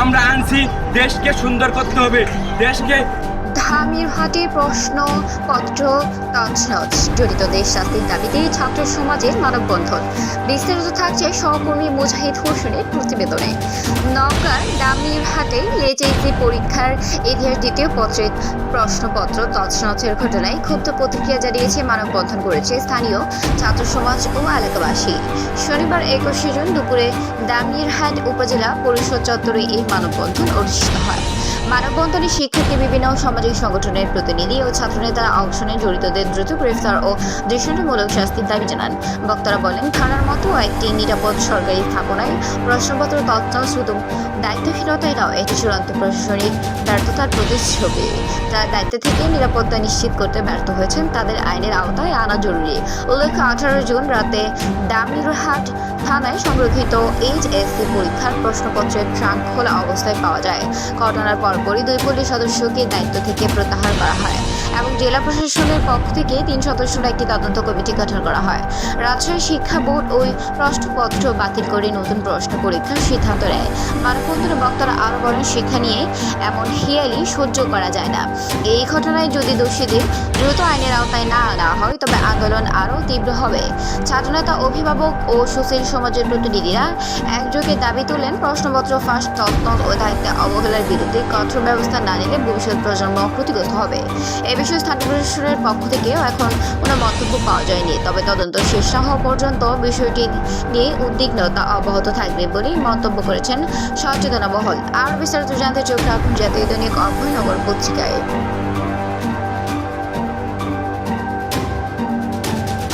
আমরা আনছি দেশকে সুন্দর করতে হবে, দেশকে। ধামিরহাটের প্রশ্নপত্র তছনছ, জড়িতদের শাস্তির দাবিতে ছাত্র সমাজের মানববন্ধন। বিস্তারিত থাকছে সহকর্মী মুজাহিদ হোসেনের প্রতিবেদনে। নওগাঁর দামিরহাটে এইচএসসি পরীক্ষার ইতিহাস দ্বিতীয় পত্রের প্রশ্নপত্র তছনছের ঘটনায় ক্ষুব্ধ প্রতিক্রিয়া জানিয়েছে মানববন্ধন করেছে স্থানীয় ছাত্র সমাজ ও এলাকাবাসী। শনিবার 21 জুন দুপুরে দামিরহাট উপজেলা পরিষদ চত্বরে এই মানববন্ধন অনুষ্ঠিত হয়। মানববন্ধনে শিক্ষার্থী, বিভিন্ন সামাজিক সংগঠনের প্রতিনিধি ও ছাত্রনেতারা অংশ নেন। জড়িতদের দ্রুত গ্রেফতার ও দৃষ্টান্তমূলক শাস্তির দাবি জানান। বক্তারা বলেন, থানার মতো একটি নিরাপদ সরকারি স্থাপনায় প্রশ্নপত্র তথ্য শুধু দায়িত্বহীনতাই নয়, এটি চূড়ান্ত প্রশাসনিক ব্যর্থতার প্রতিচ্ছবি। যারা দায়িত্ব থেকে নিরাপত্তা নিশ্চিত করতে ব্যর্থ হয়েছেন তাদের আইনের আওতায় আনা জরুরি। উল্লেখ্য, 18 জুন রাতে দামিরহাট থানায় সংরক্ষিত এইচএসসি পরীক্ষার প্রশ্নপত্রের ট্রাঙ্ক খোলা অবস্থায় পাওয়া যায়। ঘটনার পরপরই 2 পুলিশ সদস্যকে দায়িত্ব থেকে প্রত্যাহার করা হয় এবং জেলা প্রশাসনের পক্ষ থেকে 3 সদস্যের একটি তদন্ত কমিটি গঠন করা হয়। রাজশাহী শিক্ষা বোর্ড ওই প্রশ্নপত্র বাতিল করে নতুন প্রশ্ন পরীক্ষার সিদ্ধান্ত নেয়। মানববন্ধনে বক্তারা আরও বলেন, শিক্ষা নিয়ে এমন হিয়ালি সহ্য করা যায় না। এই ঘটনায় যদি দোষীদের দ্রুত আইনের আওতায় না আনা হয় তবে আন্দোলন আরও তীব্র হবে। ছাত্রনেতা, অভিভাবক ও সুশীল সমাজের প্রতিনিধিরা একযোগে দাবি তোলেন, প্রশ্নপত্র ফাঁস, তথ্য ও দায়িত্বে অবহেলার বিরুদ্ধে কঠোর ব্যবস্থা না নিলে ভবিষ্যৎ প্রজন্ম ক্ষতিগ্রস্ত হবে। এ বিষয়ে স্থানীয় প্রশাসনের পক্ষ থেকেও এখন কোনো মন্তব্য পাওয়া যায়নি। তবে তদন্ত শেষ না হওয়া পর্যন্ত বিষয়টি নিয়ে উদ্বিগ্নতা অব্যাহত থাকবে বলেই মন্তব্য করেছেন সচেতনা মহল। আর বিস্তারিত জানতে চোখ রাখুন জাতীয় দৈনিক অভয়নগর পত্রিকায়।